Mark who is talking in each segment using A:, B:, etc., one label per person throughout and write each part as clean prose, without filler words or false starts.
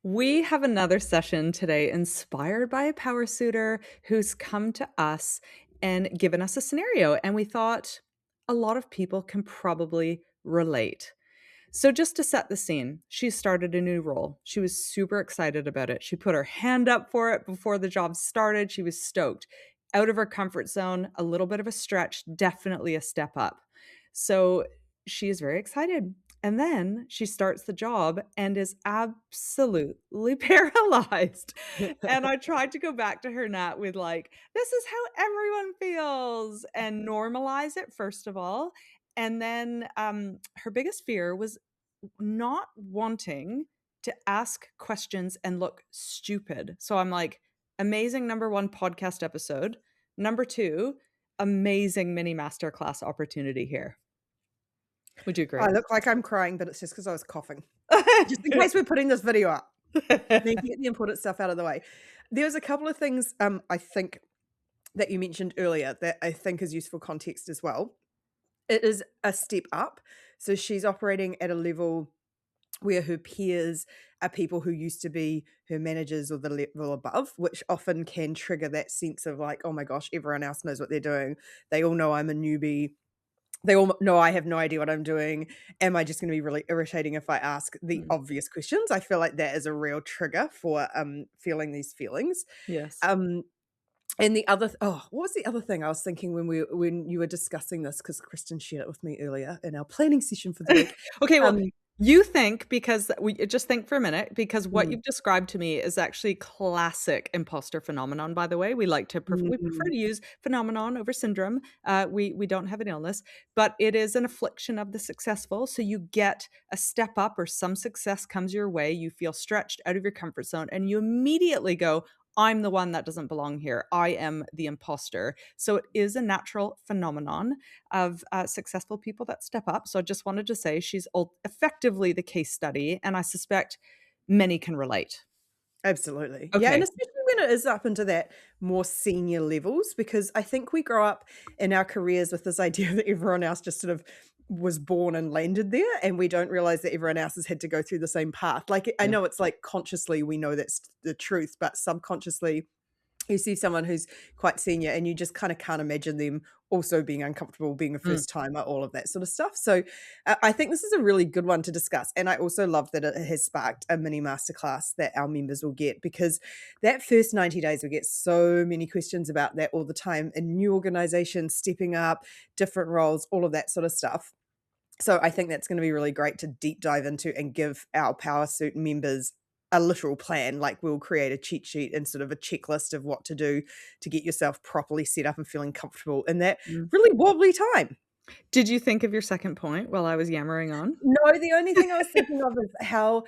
A: We have another session today inspired by a power suitor who's come to us and given us a scenario. And we thought a lot of people can probably relate. So, just to set the scene, she started a new role. She was super excited about it. She put her hand up for it before the job started. She was stoked. Out of her comfort zone, a little bit of a stretch, definitely a step up. So, she is very excited. And then she starts the job and is absolutely paralyzed. And I tried to go back to her, Nat, with like, this is how everyone feels and normalize it, first of all. And then her biggest fear was not wanting to ask questions and look stupid. So I'm like, amazing number one podcast episode. Number two, amazing mini masterclass opportunity here. Would you agree?
B: I look like I'm crying, but it's just because I was coughing. Just in case we're putting this video up. Then get the important stuff out of the way. There's a couple of things, I think that you mentioned earlier that I think is useful context as well. It is a step up. So she's operating at a level where her peers are people who used to be her managers or the level above, which often can trigger that sense of like, oh my gosh, everyone else knows what they're doing. They all know I'm a newbie. They all know I have no idea what I'm doing. Am I just going to be really irritating if I ask the obvious questions? I feel like that is a real trigger for feeling these feelings.
A: Yes.
B: And the other what was the other thing I was thinking when you were discussing this, because Kristen shared it with me earlier in our planning session for the week.
A: Okay, well, you think, because we just think for a minute, because what
B: Mm,
A: you've described to me is actually classic imposter phenomenon, by the way. We like to we prefer
B: mm,
A: to use phenomenon over syndrome. We don't have an illness, but it is an affliction of the successful. So you get a step up or some success comes your way, you feel stretched out of your comfort zone, and you immediately go, I'm the one that doesn't belong here. I am the imposter. So it is a natural phenomenon of successful people that step up. So I just wanted to say she's effectively the case study, and I suspect many can relate.
B: absolutely. Yeah, and
A: Okay.
B: especially when it is up into that more senior levels, because I think we grow up in our careers with this idea that everyone else just sort of was born and landed there, and we don't realize that everyone else has had to go through the same path. Like, I
A: Yeah.
B: know it's like consciously we know that's the truth, but subconsciously you see someone who's quite senior and you just kind of can't imagine them also being uncomfortable, being a
A: Mm.
B: first timer, all of that sort of stuff. So I think this is a really good one to discuss. And I also love that it has sparked a mini masterclass that our members will get, because that first 90 days, we get so many questions about that all the time in new organizations, stepping up, different roles, all of that sort of stuff. So I think that's going to be really great to deep dive into and give our Powrsuit members a literal plan. Like, we'll create a cheat sheet and sort of a checklist of what to do to get yourself properly set up and feeling comfortable in that
A: Mm.
B: really wobbly time.
A: Did you think of your second point while I was yammering on?
B: No, the only thing I was thinking of is how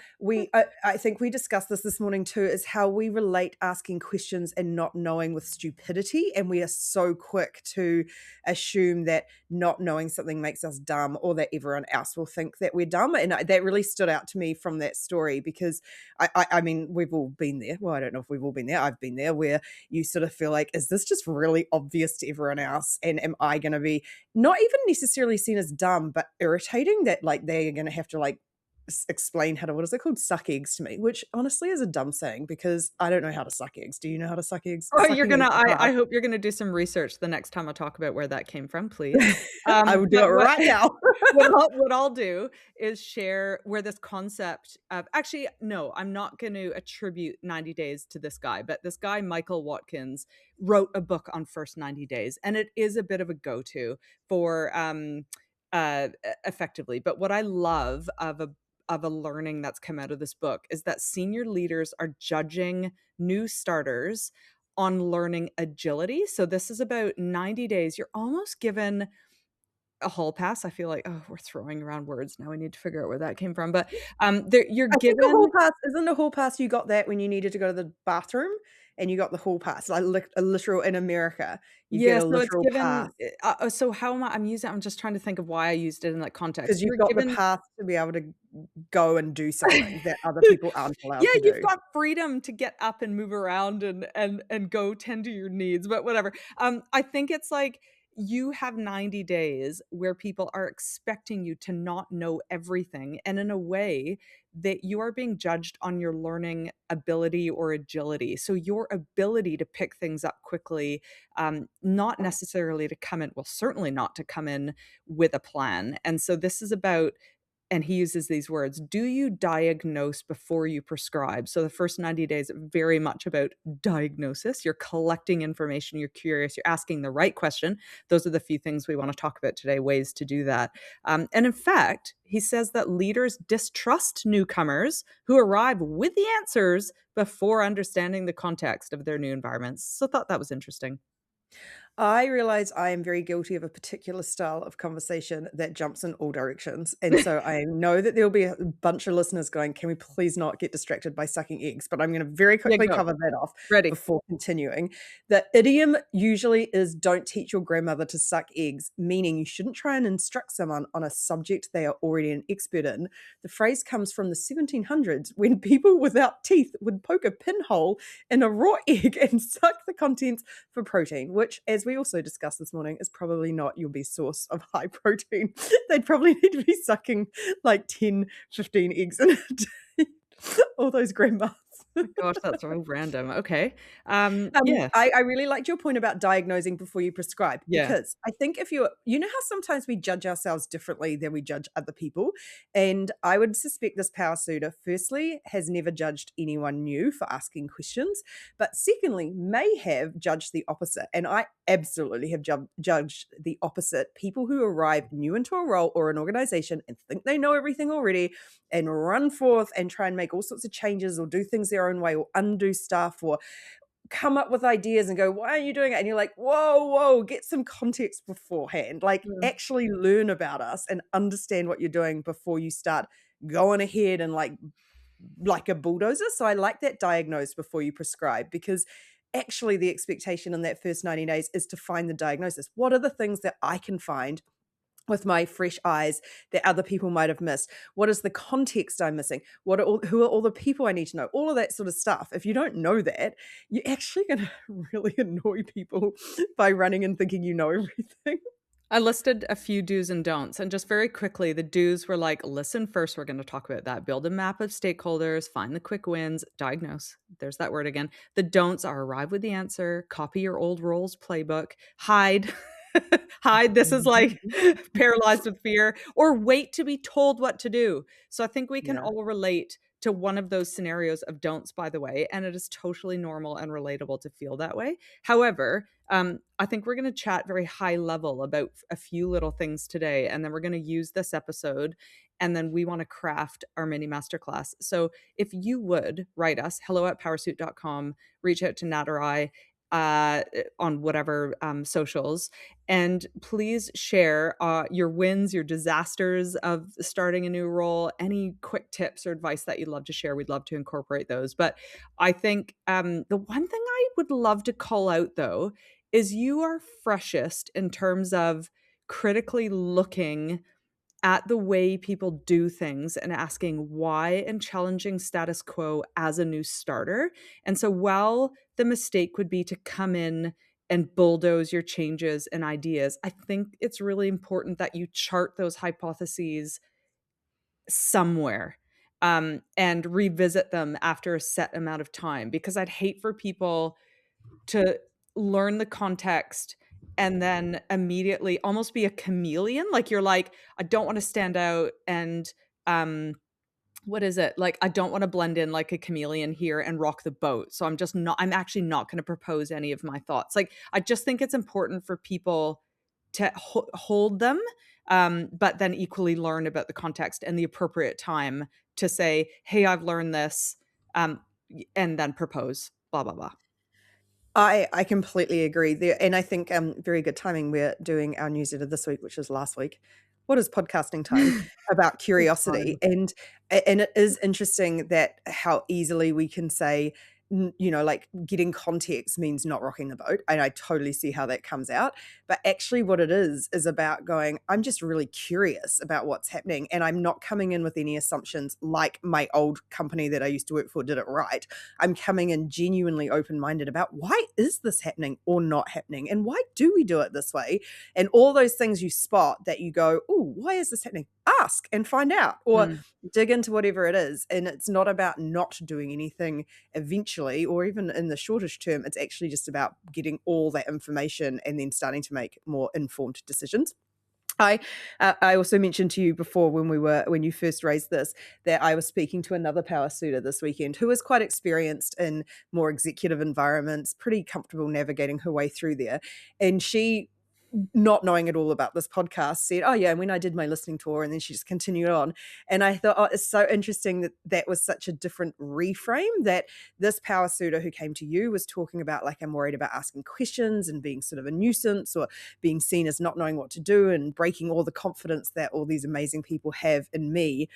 B: I think we discussed this morning too, is how we relate asking questions and not knowing with stupidity. And we are so quick to assume that not knowing something makes us dumb, or that everyone else will think that we're dumb. And that really stood out to me from that story, because I mean, we've all been there. Well, I don't know if we've all been there. I've been there, where you sort of feel like, is this just really obvious to everyone else? And am I going to be not even necessarily seen as dumb, but irritating, that like they're going to have to like explain how to, what is it called? Suck eggs to me, which honestly is a dumb saying, because I don't know how to suck eggs. Do you know how to suck eggs?
A: Oh, you're
B: Sucking
A: gonna
B: eggs is
A: I
B: hard.
A: hope you're gonna do some research the next time I talk about where that came from, please.
B: I will do it
A: But what
B: right now.
A: what I'll do is share where this concept of, actually, no, I'm not gonna attribute 90 days to this guy, but this guy, Michael Watkins, wrote a book on first 90 days, and it is a bit of a go-to for effectively. But what I love of a learning that's come out of this book is that senior leaders are judging new starters on learning agility. So this is about 90 days. You're almost given a hall pass. I feel like, oh, we're throwing around words now. We need to figure out where that came from. But you're
B: I think a hall
A: given.
B: pass, isn't a hall pass, you got that when you needed to go to the bathroom, and you got the hall pass, like a literal, in America, you get
A: Yeah,
B: a
A: so it's
B: literal pass.
A: given. So how am I'm using? I'm just trying to think of why I used it in that context.
B: Because
A: You're
B: you've got the
A: given.
B: path to be able to go and do something that other people aren't allowed
A: Yeah,
B: to
A: you've
B: do.
A: got freedom to get up and move around and go tend to your needs, but whatever. I think it's like you have 90 days where people are expecting you to not know everything, and in a way that you are being judged on your learning ability or agility. So your ability to pick things up quickly, not necessarily to come in, well, certainly not to come in with a plan. And so this is about, and he uses these words, do you diagnose before you prescribe? So the first 90 days very much about diagnosis. You're collecting information, you're curious, you're asking the right question. Those are the few things we want to talk about today, ways to do that. And in fact, he says that leaders distrust newcomers who arrive with the answers before understanding the context of their new environments. So I thought that was interesting.
B: I realize I am very guilty of a particular style of conversation that jumps in all directions. And so I know that there'll be a bunch of listeners going, can we please not get distracted by sucking eggs? But I'm going to very
A: Yeah,
B: quickly
A: go.
B: cover that off
A: Ready.
B: before continuing. The idiom usually is don't teach your grandmother to suck eggs, meaning you shouldn't try and instruct someone on a subject they are already an expert in. The phrase comes from the 1700s when people without teeth would poke a pinhole in a raw egg and suck the contents for protein, which, as we also discussed this morning, is probably not your best source of high protein. They'd probably need to be sucking like 10, 15 eggs in a day. All those grandmas.
A: My gosh, that's so random. Okay. Yeah.
B: I really liked your point about diagnosing before you prescribe,
A: Yeah.
B: because I think if you know how sometimes we judge ourselves differently than we judge other people, and I would suspect this power suitor, firstly, has never judged anyone new for asking questions, but secondly, may have judged the opposite. And I absolutely have judged the opposite. People who arrive new into a role or an organization and think they know everything already and run forth and try and make all sorts of changes or do things their own way or undo stuff or come up with ideas and go, why are you doing it? And you're like, whoa, whoa, get some context beforehand. Like,
A: Mm.
B: actually learn about us and understand what you're doing before you start going ahead and like a bulldozer. So I like that diagnose before you prescribe, because actually the expectation in that first 90 days is to find the diagnosis. What are the things that I can find with my fresh eyes that other people might have missed? What is the context I'm missing? Who are all the people I need to know? All of that sort of stuff. If you don't know that, you're actually going to really annoy people by running and thinking you know everything.
A: I listed a few do's and don'ts, and just very quickly, the do's were like, listen first, we're gonna talk about that. Build a map of stakeholders, find the quick wins, diagnose. There's that word again. The don'ts are arrive with the answer, copy your old roles playbook, hide. Hide, this is like paralyzed with fear, or wait to be told what to do. So I think we can
B: Yeah.
A: all relate to one of those scenarios of don'ts, by the way, and it is totally normal and relatable to feel that way. However, I think we're going to chat very high level about a few little things today, and then we're going to use this episode, and then we want to craft our mini masterclass. So if you would write us, hello@powrsuit.com, reach out to Nat or I on whatever socials, and please share your wins, your disasters of starting a new role, any quick tips or advice that you'd love to share. We'd love to incorporate those. But I think the one thing I would love to call out, though, is you are freshest in terms of critically looking at the way people do things and asking why and challenging status quo as a new starter. And so while the mistake would be to come in and bulldoze your changes and ideas, I think it's really important that you chart those hypotheses somewhere, and revisit them after a set amount of time, because I'd hate for people to learn the context and then immediately almost be a chameleon. Like you're like, I don't want to stand out, and um what is it? Like, I don't want to blend in like a chameleon here and rock the boat. So I'm actually not going to propose any of my thoughts. Like, I just think it's important for people to hold them, but then equally learn about the context and the appropriate time to say, hey, I've learned this, um, and then propose, blah, blah, blah.
B: I completely agree there, and I think, very good timing. We're doing our newsletter this week, which is last week. What is podcasting time? About
A: It's
B: curiosity,
A: fine.
B: and it is interesting that how easily we can say, like getting context means not rocking the boat. And I totally see how that comes out. But actually, what it is about going, I'm just really curious about what's happening. And I'm not coming in with any assumptions like my old company that I used to work for did it right. I'm coming in genuinely open minded about why is this happening or not happening? And why do we do it this way? And all those things you spot that you go, oh, why is this happening? Ask and find out, or
A: Mm.
B: dig into whatever it is. And it's not about not doing anything eventually, or even in the shortest term. It's actually just about getting all that information and then starting to make more informed decisions. I also mentioned to you before when you first raised this, that I was speaking to another power suitor this weekend who was quite experienced in more executive environments, pretty comfortable navigating her way through there. And she, not knowing at all about this podcast, said, oh yeah, and when I did my listening tour, and then she just continued on. And I thought, oh, it's so interesting that that was such a different reframe, that this power suitor who came to you was talking about, like, I'm worried about asking questions and being sort of a nuisance, or being seen as not knowing what to do and breaking all the confidence that all these amazing people have in me.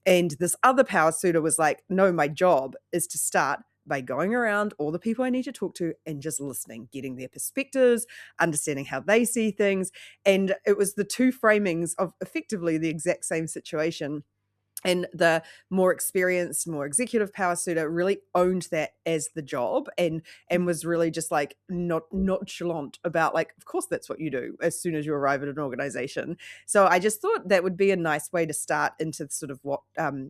B: And this other power suitor was like, no, my job is to start by going around all the people I need to talk to and just listening, getting their perspectives, understanding how they see things. And it was the two framings of effectively the exact same situation. And the more experienced, more executive power suitor really owned that as the job, and was really just like not nonchalant about, like, of course that's what you do as soon as you arrive at an organization. So I just thought that would be a nice way to start into sort of what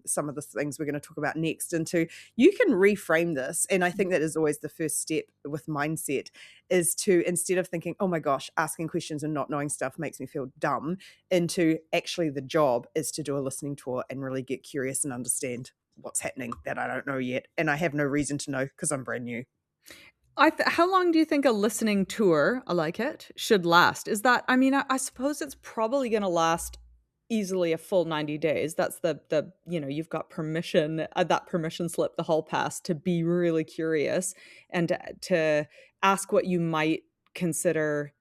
B: some of the things we're going to talk about next. Into, you can reframe this, and I think that is always the first step with mindset, is to, instead of thinking, oh my gosh, asking questions and not knowing stuff makes me feel dumb, into actually the job is to do a listening tour and really get curious and understand what's happening that I don't know yet. And I have no reason to know because I'm brand new.
A: How long do you think a listening tour, I like it, should last? Is that, I mean, I suppose it's probably gonna last easily a full 90 days. That's you've got permission, that permission slip, the hall pass to be really curious and to ask what you might consider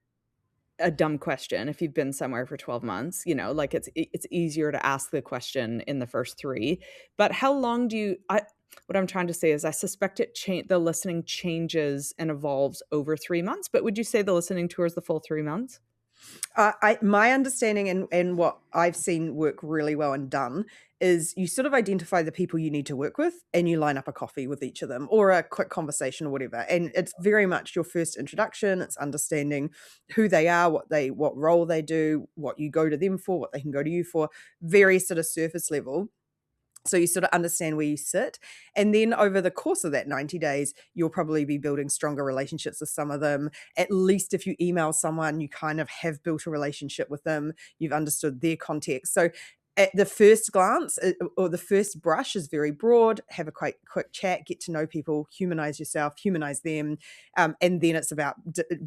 A: a dumb question if you've been somewhere for 12 months, like it's easier to ask the question in the first 3. But how long do you I what I'm trying to say is I suspect the listening changes and evolves over 3 months, but would you say the listening tour is the full 3 months?
B: My understanding, and what I've seen work really well and done, is you sort of identify the people you need to work with and you line up a coffee with each of them, or a quick conversation or whatever. And it's very much your first introduction. It's understanding who they are, what role they do, what you go to them for, what they can go to you for, very sort of surface level. So you sort of understand where you sit. And then over the course of that 90 days, you'll probably be building stronger relationships with some of them. At least if you email someone, you kind of have built a relationship with them. You've understood their context. So at the first glance, or the first brush, is very broad. Have a quick chat, get to know people, humanize yourself, humanize them. And then it's about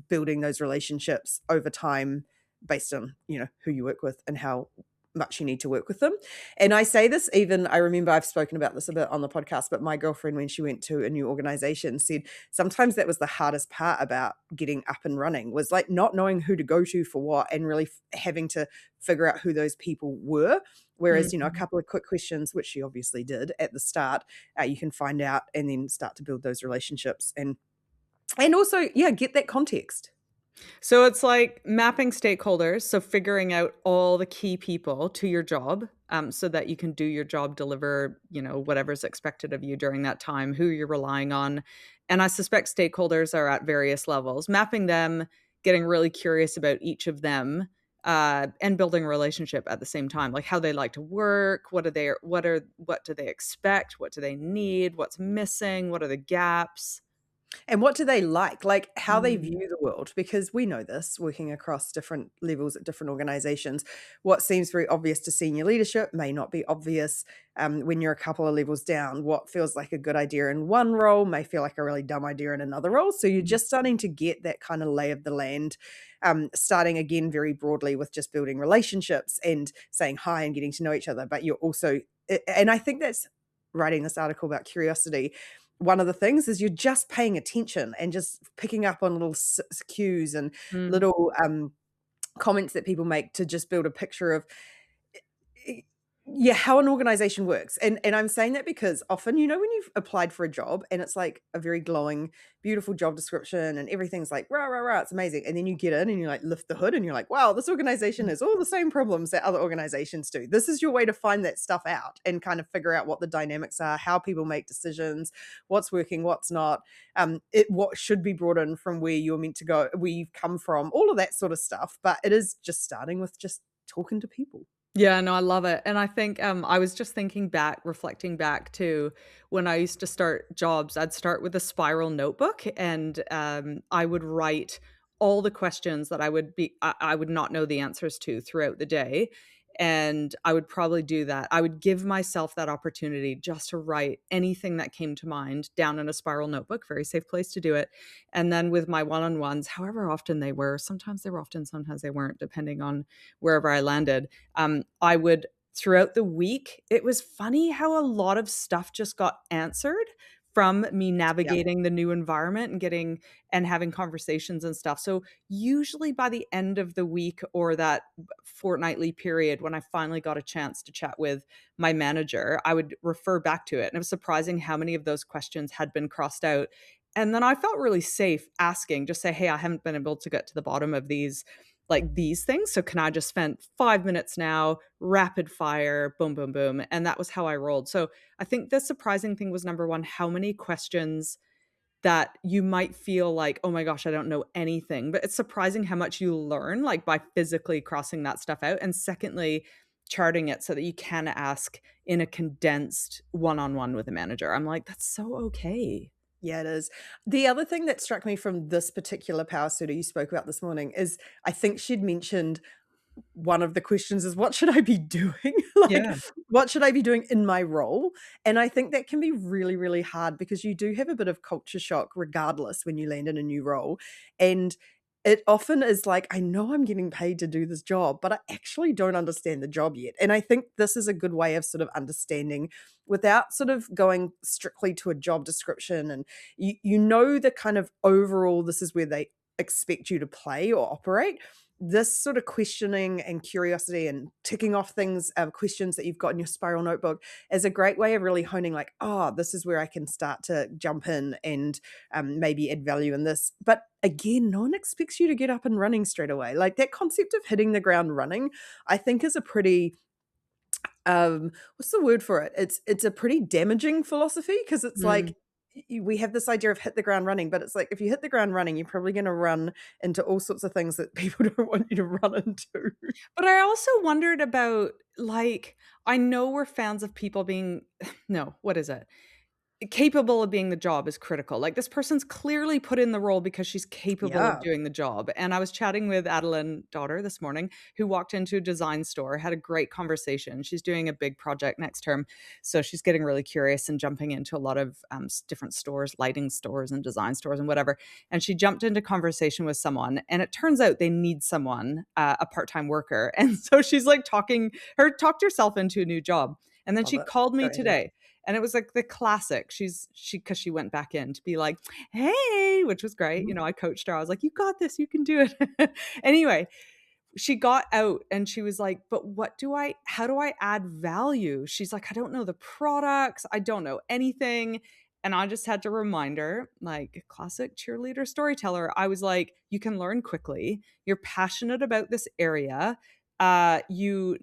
B: building those relationships over time based on, who you work with and how much you need to work with them. And I say this, even, I remember I've spoken about this a bit on the podcast, but my girlfriend, when she went to a new organization, said sometimes that was the hardest part about getting up and running, was like not knowing who to go to for what, and really having to figure out who those people were. Whereas, a
A: Mhm.
B: couple of quick questions, which she obviously did at the start, you can find out and then start to build those relationships, and also, yeah, get that context.
A: So it's like mapping stakeholders, so figuring out all the key people to your job, so that you can do your job, deliver, whatever's expected of you during that time, who you're relying on. And I suspect stakeholders are at various levels. Mapping them, getting really curious about each of them, and building a relationship at the same time, like how they like to work, what do they expect, what do they need, what's missing, what are the gaps.
B: And what do they like how they
A: Mm,
B: view the world? Because we know this, working across different levels at different organizations. What seems very obvious to senior leadership may not be obvious when you're a couple of levels down. What feels like a good idea in one role may feel like a really dumb idea in another role. So you're just starting to get that kind of lay of the land, starting again very broadly with just building relationships and saying hi and getting to know each other. But you're also, and I think that's, writing this article about curiosity, one of the things is you're just paying attention and just picking up on little cues and
A: mm.
B: little comments that people make, to just build a picture of Yeah, how an organization works. And I'm saying that because often, when you've applied for a job and it's like a very glowing, beautiful job description and everything's like, rah, rah, rah, it's amazing. And then you get in and you like lift the hood and you're like, wow, this organization has all the same problems that other organizations do. This is your way to find that stuff out and kind of figure out what the dynamics are, how people make decisions, what's working, what's not, what should be brought in from where you're meant to go, where you've come from, all of that sort of stuff. But it is just starting with just talking to people.
A: Yeah, no, I love it, and I think, I was just thinking back, reflecting back to when I used to start jobs. I'd start with a spiral notebook, and, I would write all the questions that I would not know the answers to throughout the day, and I would probably do that. I would give myself that opportunity just to write anything that came to mind down in a spiral notebook, very safe place to do it, and then with my one-on-ones, however often they were, sometimes they were often, sometimes they weren't, depending on wherever I landed, I would throughout the week, it was funny how a lot of stuff just got answered from me
B: Yeah.
A: navigating the new environment and getting and having conversations and stuff. So usually by the end of the week or that fortnightly period when I finally got a chance to chat with my manager, I would refer back to it. And it was surprising how many of those questions had been crossed out. And then I felt really safe asking, just say, "Hey, I haven't been able to get to the bottom of these things. So can I just spend 5 minutes now, rapid fire, boom, boom, boom." And that was how I rolled. So I think the surprising thing was number one, how many questions that you might feel like, oh my gosh, I don't know anything. But it's surprising how much you learn like by physically crossing that stuff out. And secondly, charting it so that you can ask in a condensed one-on-one with a manager. I'm like, that's so okay.
B: Yeah, it is. The other thing that struck me from this particular power suitor you spoke about this morning is I think she'd mentioned one of the questions is what should I be doing? Like,
A: Yeah.
B: what should I be doing in my role? And I think that can be really, really hard because you do have a bit of culture shock regardless when you land in a new role. And it often is like, I know I'm getting paid to do this job, but I actually don't understand the job yet. And I think this is a good way of sort of understanding without sort of going strictly to a job description. And you know the kind of overall, this is where they expect you to play or operate. This sort of questioning and curiosity and ticking off things, questions that you've got in your spiral notebook is a great way of really honing, like, oh, this is where I can start to jump in and maybe add value in this. But again, no one expects you to get up and running straight away. Like that concept of hitting the ground running, I think is a pretty what's the word for it? It's a pretty damaging philosophy because it's
A: Mm.
B: like we have this idea of hit the ground running, but it's like if you hit the ground running, you're probably going to run into all sorts of things that people don't want you to run into.
A: But I also wondered about, like, I know we're fans of people being no, what is it? Capable of being the job is critical. Like, this person's clearly put in the role because she's capable of
B: Yeah,
A: doing the job, and I was chatting with Adeline daughter this morning, who walked into a design store, had a great conversation. She's doing a big project next term, so she's getting really curious and jumping into a lot of, different stores, lighting stores and design stores and whatever, and she jumped into conversation with someone, and it turns out they need someone, a part-time worker, and so she's, like, talked herself into a new job, and then
B: love
A: she
B: it.
A: called
B: So
A: me
B: handy.
A: today and it was like the classic. Because she went back in to be like, "Hey," which was great.
B: Mhm.
A: I coached her. I was like, "You got this. You can do it." Anyway, she got out and she was like, "But how do I add value?" She's like, "I don't know the products. I don't know anything." And I just had to remind her, like classic cheerleader storyteller. I was like, "You can learn quickly. You're passionate about this area. You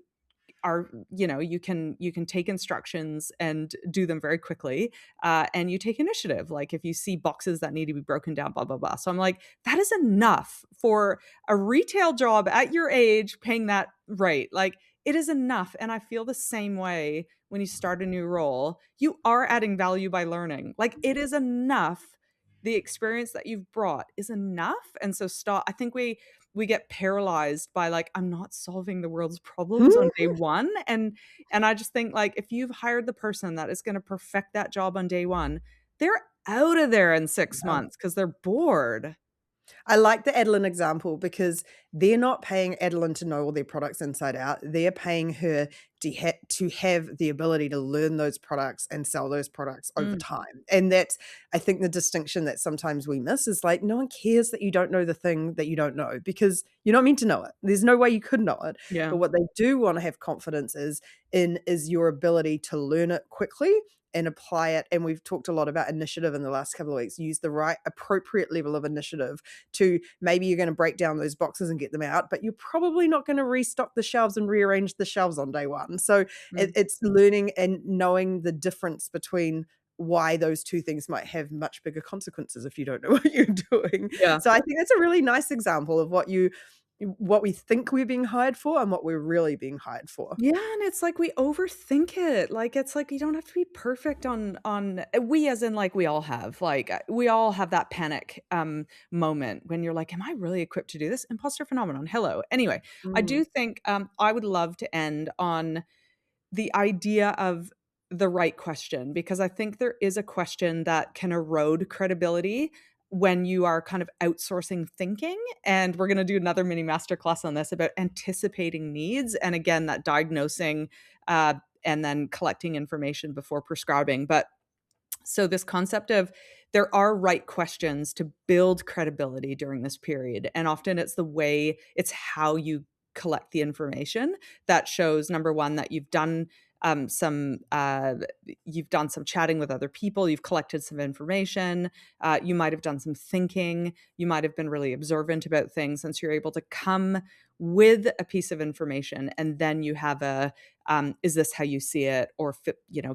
A: are you can take instructions and do them very quickly, and you take initiative, like if you see boxes that need to be broken down, blah blah blah." So I'm like, that is enough for a retail job at your age paying that rate. Like, it is enough. And I feel the same way when you start a new role. You are adding value by learning. Like, it is enough. The experience that you've brought is enough. And so stop. I think we get paralyzed by like, I'm not solving the world's problems on day 1, and I just think, like, if you've hired the person that is gonna perfect that job on day 1, they're out of there in 6
B: Yeah.
A: months because 'cause they're bored.
B: I like the Adeline example because they're not paying Adeline to know all their products inside out. They're paying her to have the ability to learn those products and sell those products over
A: Mm,
B: time. And that's, I think, the distinction that sometimes we miss is like, no one cares that you don't know the thing that you don't know because you're not meant to know it. There's no way you could know it.
A: yeah.
B: But what they do want to have confidence is your ability to learn it quickly and apply it. And we've talked a lot about initiative in the last couple of weeks. Use the right appropriate level of initiative to maybe you're going to break down those boxes and get them out, but you're probably not going to restock the shelves and rearrange the shelves on day one. So
A: Mm,
B: it's learning and knowing the difference between why those two things might have much bigger consequences if you don't know what you're doing.
A: yeah.
B: So I think that's a really nice example of what we think we're being hired for and what we're really being hired for.
A: Yeah, and it's like we overthink it. Like, it's like you don't have to be perfect we as in, like, we all have, like, we all have that panic, moment when you're like, "Am I really equipped to do this?" Imposter phenomenon, hello. Anyway, I
B: Mm.
A: do think, I would love to end on the idea of the right question, because I think there is a question that can erode credibility when you are kind of outsourcing thinking, and we're gonna do another mini masterclass on this about anticipating needs, and again, that diagnosing, uh, and then collecting information before prescribing, but so this concept of there are right questions to build credibility during this period, and often it's how you collect the information that shows, number 1, that you've done some chatting with other people, you've collected some information, you might have done some thinking, you might have been really observant about things, since you're able to come with a piece of information, and then you have is this how you see it, or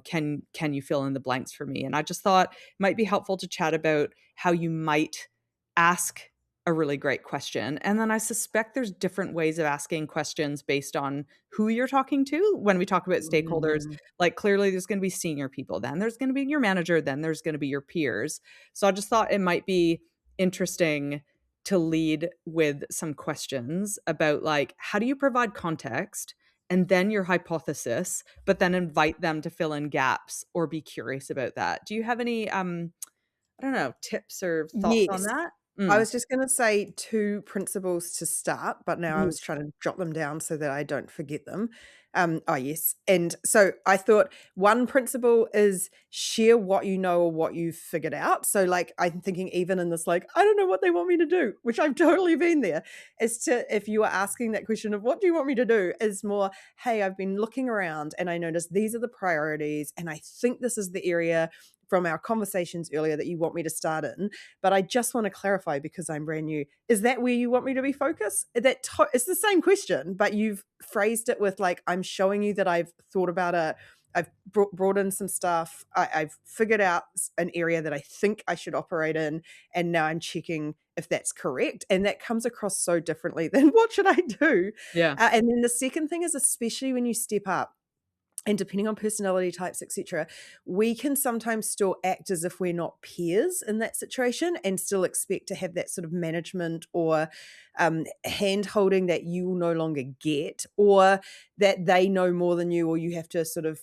A: can you fill in the blanks for me? And I just thought it might be helpful to chat about how you might ask a really great question, and then I suspect there's different ways of asking questions based on who you're talking to. When we talk about stakeholders,
B: Mm.
A: like, clearly there's going to be senior people, then there's going to be your manager, then there's going to be your peers. So I just thought it might be interesting to lead with some questions about, like, how do you provide context and then your hypothesis, but then invite them to fill in gaps or be curious about that. Do you have any, I don't know, tips or thoughts on
B: Yes.
A: that?
B: I
A: Mm.
B: was just gonna say 2 principles to start, but now I
A: Mhm.
B: was trying to jot them down so that I don't forget them. Oh, yes, and so I thought one principle is share what you know or what you've figured out. So, like, I'm thinking even in this, like, "I don't know what they want me to do," which I've totally been there, is to if you are asking that question of, "What do you want me to do?" is more, "Hey, I've been looking around and I noticed these are the priorities, and I think this is the area from our conversations earlier that you want me to start in. But I just want to clarify because I'm brand new. Is that where you want me to be focused? It's the same question, but you've phrased it with like, I'm showing you that I've thought about it. I've brought in some stuff. I've figured out an area that I think I should operate in. And now I'm checking if that's correct. And that comes across so differently than what should I do?
A: Yeah.
B: And then the second thing is, especially when you step up, and depending on personality types, etc., we can sometimes still act as if we're not peers in that situation and still expect to have that sort of management or hand holding that you will no longer get, or that they know more than you, or you have to sort of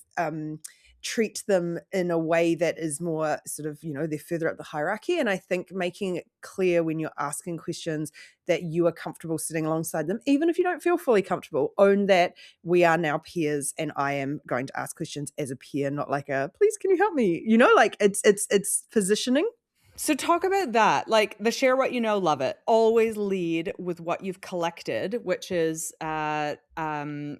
B: treat them in a way that is more sort of, they're further up the hierarchy. And I think making it clear when you're asking questions that you are comfortable sitting alongside them, even if you don't feel fully comfortable, own that we are now peers and I am going to ask questions as a peer, not like a please can you help me? Like it's positioning.
A: So talk about that, like the share what you know, love it. Always lead with what you've collected, which is providing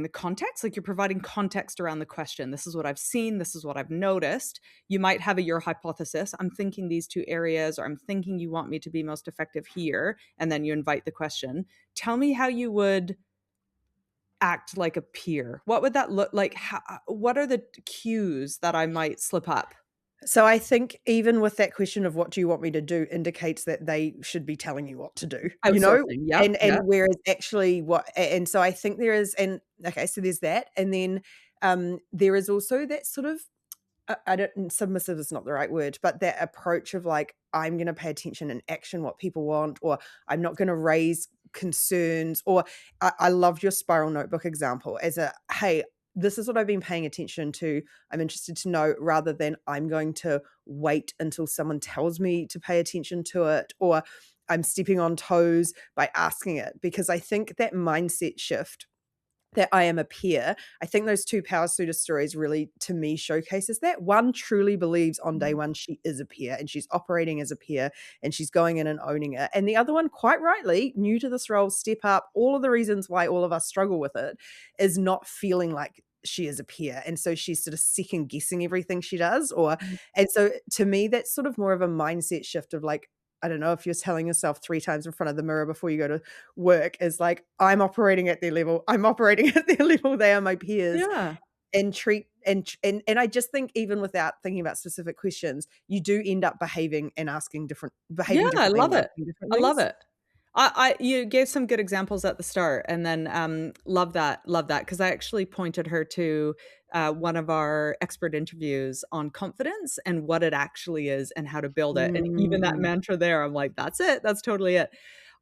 A: the context. Like, you're providing context around the question. This is what I've seen. This is what I've noticed. You might have your hypothesis. I'm thinking these two areas, or I'm thinking you want me to be most effective here, and then you invite the question. Tell me how you would act like a peer. What would that look like? What are the cues that I might slip up?
B: So I think even with that question of what do you want me to do indicates that they should be telling you what to do,
A: Outsourcing. Yep.
B: And
A: Yep.
B: whereas actually and so I think there is, and okay, so there's that. And then there is also that sort of I don't submissive is not the right word, but that approach of like, I'm going to pay attention and action what people want, or I'm not going to raise concerns, or I loved your spiral notebook example as a, hey, this is what I've been paying attention to. I'm interested to know rather than I'm going to wait until someone tells me to pay attention to it or I'm stepping on toes by asking it because I think that mindset shift that I am a peer. I think those two power suitor stories really, to me, showcases that. One truly believes on day one she is a peer and she's operating as a peer and she's going in and owning it. And the other one, quite rightly, new to this role, step up, all of the reasons why all of us struggle with it is not feeling like she is a peer. And so she's sort of second guessing everything she does. And so to me, that's sort of more of a mindset shift of like, I don't know if you're telling yourself 3 times in front of the mirror before you go to work is like, I'm operating at their level. I'm operating at their level. They are my peers
A: Yeah.
B: and treat and I just think even without thinking about specific questions, you do end up
A: Yeah,
B: behaving
A: I
B: differently
A: love
B: and
A: it.
B: asking different
A: I love
B: things.
A: it. I you gave some good examples at the start, and then, love that because I actually pointed her to, one of our expert interviews on confidence and what it actually is and how to build it, and even that
B: Mm,
A: mantra there, I'm like, "That's it, that's totally it."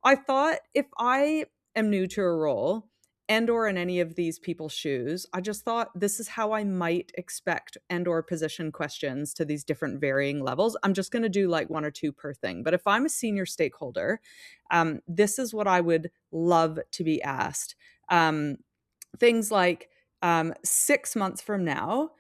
A: I thought if I am new to a role and or in any of these people's shoes, I just thought this is how I might expect and or position questions to these different varying levels. I'm just gonna do like 1 or 2 per thing, but if I'm a senior stakeholder, this is what I would love to be asked. Um, Things like 6 months from now,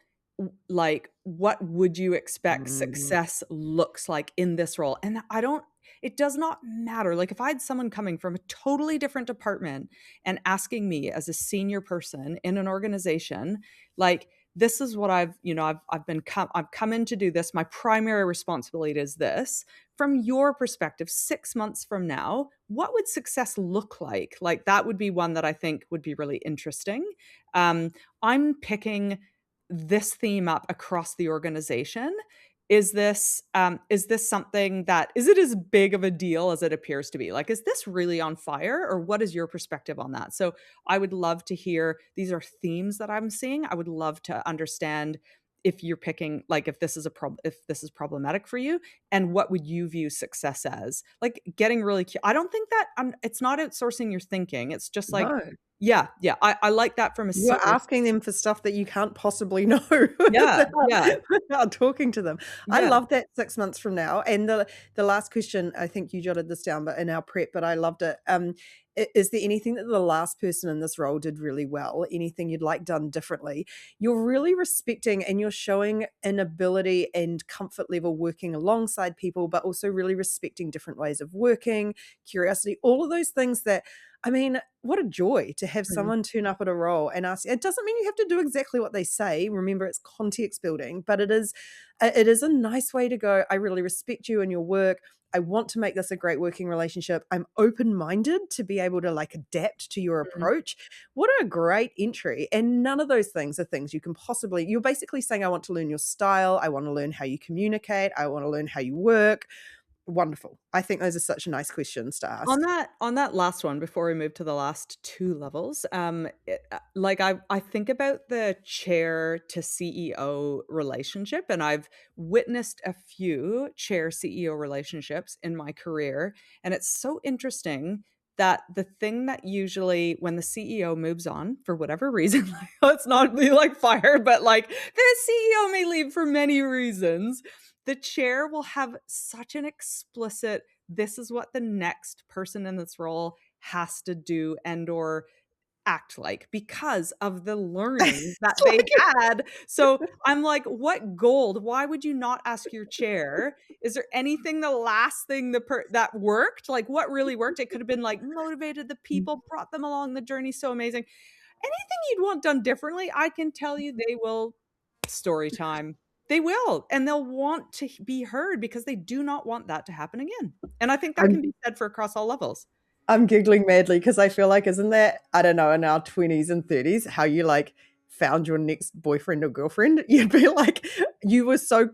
A: like what would you expect
B: mm,
A: success looks like in this role? And I don't, it does not matter. Like if I had someone coming from a totally different department and asking me as a senior person in an organization, like this is what I've come in to do this. My primary responsibility is this. From your perspective, 6 months from now, what would success look like? Like that would be one that I think would be really interesting. Um, I'm picking this theme up across the organization. Is this something that is it as big of a deal as it appears to be? Like, is this really on fire, or what is your perspective on that? So, I would love to hear. These are themes that I'm seeing. I would love to understand if you're picking like if this is problematic for you, and what would you view success as? Like getting really. I don't think that it's not outsourcing your thinking. It's just like,
B: no.
A: yeah, yeah. I like that from a
B: You're
A: senior.
B: asking them for stuff that you can't possibly know
A: Yeah,
B: without
A: yeah,
B: without talking to them. I
A: yeah.
B: love that 6 months from now, and the last question, I think you jotted this down, but in our prep, but I loved it. Is there anything that the last person in this role did really well? Anything you'd like done differently? You're really respecting and you're showing an ability and comfort level working alongside people, but also really respecting different ways of working, curiosity, all of those things that I mean, what a joy to have
A: Mhm,
B: someone turn up at a role and ask it doesn't mean you have to do exactly what they say. Remember, it's context building, but it is a nice way to go. I really respect you and your work. I want to make this a great working relationship. I'm open-minded to be able to like adapt to your
A: mhm,
B: approach. What a great entry. And none of those things are things you can possibly, you're basically saying, I want to learn your style. I want to learn how you communicate. I want to learn how you work. Wonderful. I think those are such nice questions to ask.
A: on that last one, before we move to the last 2 levels, like, I think about the chair to CEO relationship, and I've witnessed a few chair CEO relationships in my career, and it's so interesting that the thing that usually when the CEO moves on for whatever reason, like, let's not be, like, fired, but, like, the CEO may leave for many reasons, the chair will have such an explicit this is what the next person in this role has to do and or act like because of the learning that
B: It's
A: they've
B: like
A: had. So I'm like, what gold? Why would you not ask your chair? Is there anything the last thing that worked? Like what really worked? It could have been like motivated the people, brought them along the journey. So amazing. Anything you'd want done differently, I can tell you they will story time. They will, and they'll want to be heard because they do not want that to happen again. And I think that can
B: I'm
A: be said for across all levels.
B: I'm giggling madly because I feel like isn't that, I don't know, in our 20s and 30s, how you like found your next boyfriend or girlfriend? You'd be like, it was so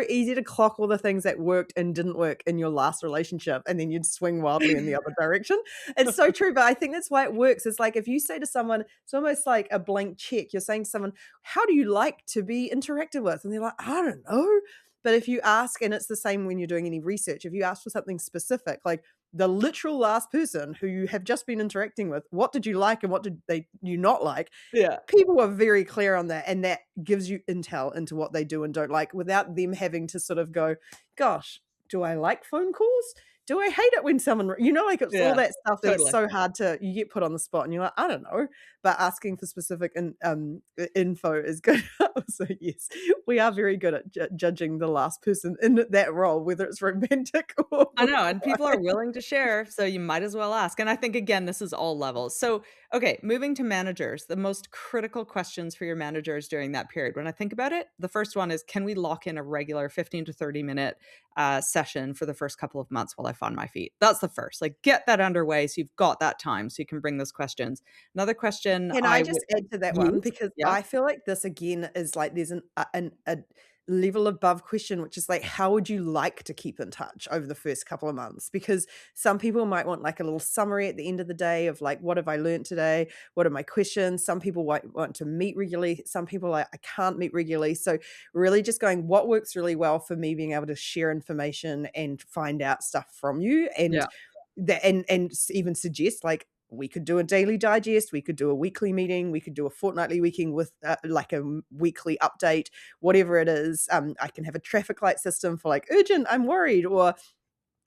B: easy to clock all the things that worked and didn't work in your last relationship, and then you'd swing wildly in the other direction. It's so true, but I think that's why it works. It's like if you say to someone, it's almost like a blank check. You're saying to someone, how do you like to be interacted with? And they're like, I don't know. But if you ask, and it's the same when you're doing any research, if you ask for something specific, like the literal last person who you have just been interacting with, what did you like and what did they you not like?
A: Yeah.
B: People are very clear on that, and that gives you intel into what they do and don't like without them having to sort of go, "Gosh, do I like phone calls? Do I hate it when someone" like, it's all
A: Yeah.
B: that stuff that it's
A: Totally.
B: so hard to you get put on the spot and you're like, "I don't know," but asking for specific info is good. So, yes, we are very good at judging the last person in that role, whether it's romantic or
A: I know, and people are
B: work-wise.
A: willing to share, so you might as well ask, and I think, again, this is all levels. So, okay, moving to managers, the most critical questions for your managers during that period. When I think about it, the first one is, can we lock in a regular 15 to 30-minute, session for the first couple of months while I find my feet? That's the first, like, get that underway so you've got that time so you can bring those questions. Another question
B: Can I
A: I would
B: just add to that one?
A: use.
B: Because
A: Yeah,
B: I feel like this again is like there's a level above question, which is like, how would you like to keep in touch over the first couple of months? Because some people might want like a little summary at the end of the day of like, what have I learned today? What are my questions? Some people want to meet regularly. Some people are like, I can't meet regularly. So really just going, what works really well for me being able to share information and find out stuff from you and
A: yeah.
B: that even suggest like we could do a daily digest, we could do a weekly meeting, we could do a fortnightly meeting with like a weekly update, whatever it is. I can have a traffic light system for like urgent, I'm worried, or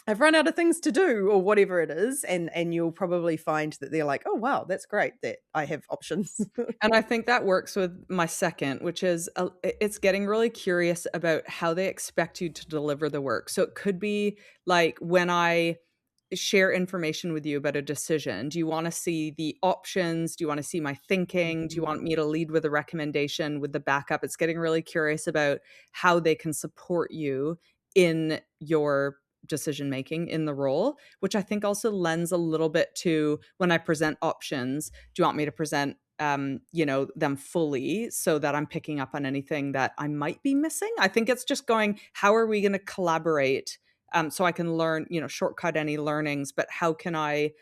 B: I've run out of things to do, or whatever it is. And you'll probably find that they're like, oh wow, that's great that I have options.
A: And I think that works with my second, which is, it's getting really curious about how they expect you to deliver the work. So it could be like when I share information with you about a decision, do you wanna see the options? Do you wanna see my thinking? Do you
B: Mhm.
A: want me to lead with a recommendation with the backup? It's getting really curious about how they can support you in your decision making in the role, which I think also lends a little bit to when I present options, do you want me to present, them fully so that I'm picking up on anything that I might be missing? I think it's just going, how are we gonna collaborate, so I can learn, shortcut any learnings, but how can I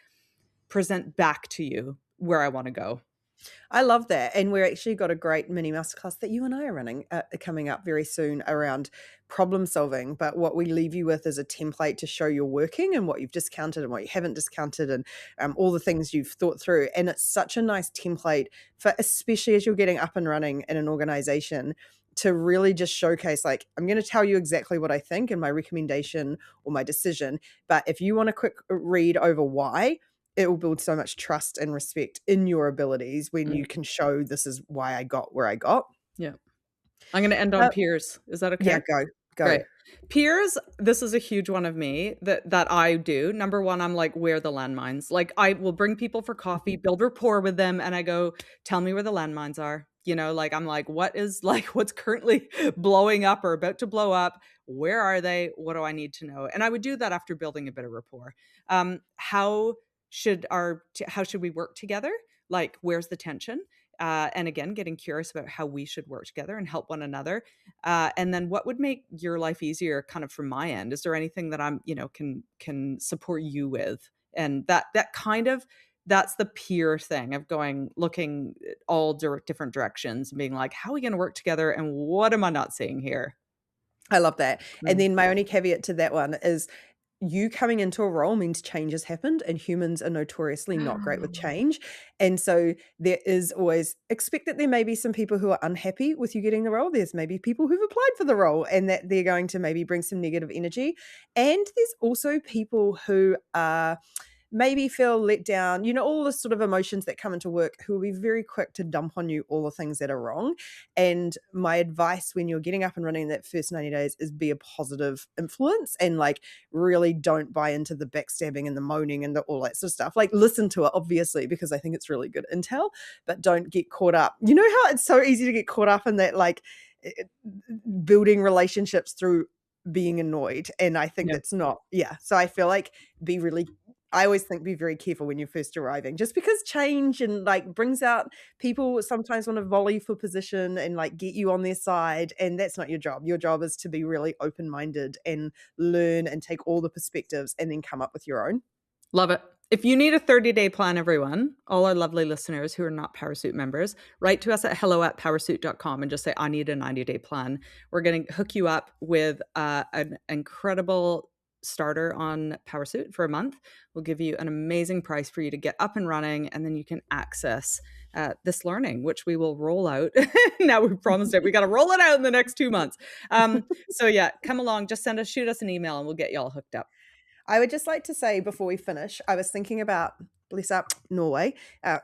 A: present back to you where I wanna go?
B: I love that, and we're actually got a great mini masterclass that you and I are running, coming up very soon around problem solving, but what we leave you with is a template to show your working and what you've discounted and what you haven't discounted and, all the things you've thought through, and it's such a nice template for especially as you're getting up and running in an organization to really just showcase, like, I'm gonna tell you exactly what I think and my recommendation or my decision, but if you want a quick read over why, it will build so much trust and respect in your abilities when
A: Mm,
B: you can show this is why I got where I got.
A: yeah. I'm gonna end on
B: Uh,
A: peers. Is that
B: yeah,
A: okay?
B: go.
A: Great. Peers, this is a huge one of me that I do. Number 1, I'm like, "Where are the landmines?" Like, I will bring people for coffee, build rapport with them, and I go, "Tell me where the landmines are." Like, I'm like, "What is like, what's currently blowing up or about to blow up? Where are they? What do I need to know?" And I would do that after building a bit of rapport. How should we work together? Like, where's the tension? And again, getting curious about how we should work together and help one another. And then what would make your life easier kind of from my end? Is there anything that can support you with? And that kind of that's the peer thing of going looking at all different directions and being like, how are we going to work together and what am I not seeing here?
B: I love that. And
A: Mm.
B: then my only caveat to that one is you coming into a role means change has happened, and humans are notoriously not great with change. And so there is always expect that there may be some people who are unhappy with you getting the role. There's maybe people who've applied for the role and that they're going to maybe bring some negative energy. And there's also people who are maybe feel let down, all the sort of emotions that come into work, who will be very quick to dump on you all the things that are wrong. And my advice when you're getting up and running that first 90 days is be a positive influence and like really don't buy into the backstabbing and the moaning and all that sort of stuff. Like listen to it, obviously, because I think it's really good intel, but don't get caught up. You know how it's so easy to get caught up in that, like building relationships through being annoyed. And I think
A: Yeah.
B: that's not, yeah. So I feel like be really I always think be very careful when you're first arriving, just because change and like brings out people sometimes want to volley for position and like get you on their side. And that's not your job. Your job is to be really open minded and learn and take all the perspectives and then come up with your own.
A: Love it. If you need a 30-day plan, everyone, all our lovely listeners who are not Powrsuit members, write to us at hello@powrsuit.com and just say, I need a 90-day plan. We're going to hook you up with an incredible starter on Powrsuit for a month. We'll give you an amazing price for you to get up and running, and then you can access this learning, which we will roll out. Now we've promised it. We got to roll it out in the next 2 months. So yeah, come along, just shoot us an email and we'll get you all hooked up.
B: I would just like to say before we finish, I was thinking about, bless up, Norway,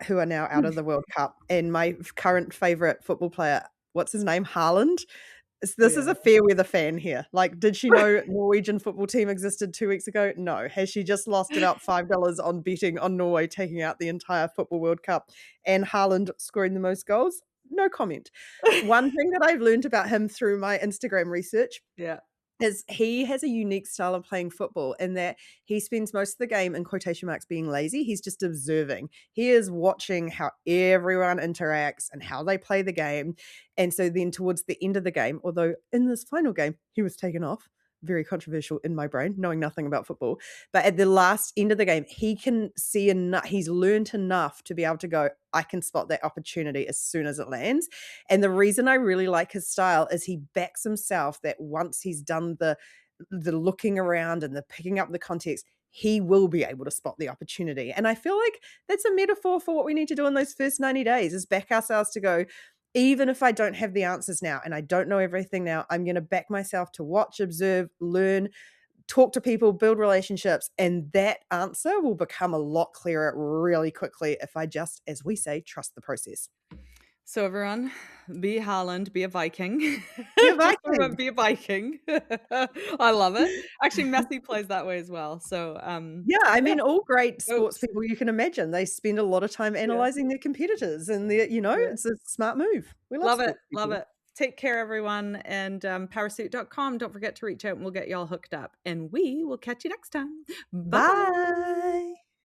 B: who are now out of the World Cup, and my current favourite football player, what's his name? Haaland.
A: Oh,
B: This
A: yeah.
B: is a fair weather fan here. Like, did she know Norwegian football team existed 2 weeks ago? No. Has she just lost about $5 on betting on Norway taking out the entire Football World Cup and Haaland scoring the most goals? No comment. One thing that I've learned about him through my Instagram research
A: Yeah.
B: is he has a unique style of playing football in that he spends most of the game, in quotation marks, being lazy. He's just observing. He is watching how everyone interacts and how they play the game. And so then towards the end of the game, although in this final game, he was taken off, very controversial in my brain, knowing nothing about football. But at the last end of the game, he can see enough, he's learned enough to be able to go, I can spot that opportunity as soon as it lands. And the reason I really like his style is he backs himself that once he's done the looking around and the picking up the context, he will be able to spot the opportunity. And I feel like that's a metaphor for what we need to do in those first 90 days is back ourselves to go, even if I don't have the answers now and I don't know everything now, I'm going to back myself to watch, observe, learn, talk to people, build relationships, and that answer will become a lot clearer really quickly if I just, as we say, trust the process.
A: So everyone, be Haaland, be a Viking.
B: Be a
A: Just remember,
B: Viking.
A: be a Viking. I love it. Actually, Messi plays that way as well. So
B: Yeah, I
A: yeah,
B: mean, all great sports
A: goats.
B: people you can imagine, they spend a lot of time
A: Yeah,
B: analyzing their competitors and their,
A: yeah.
B: it's a smart move. We love
A: Love it.
B: sports
A: Love
B: people.
A: it. Take care, everyone. And powrsuit.com. Don't forget to reach out and we'll get you all hooked up. And we will catch you next time. Bye bye.
B: Bye.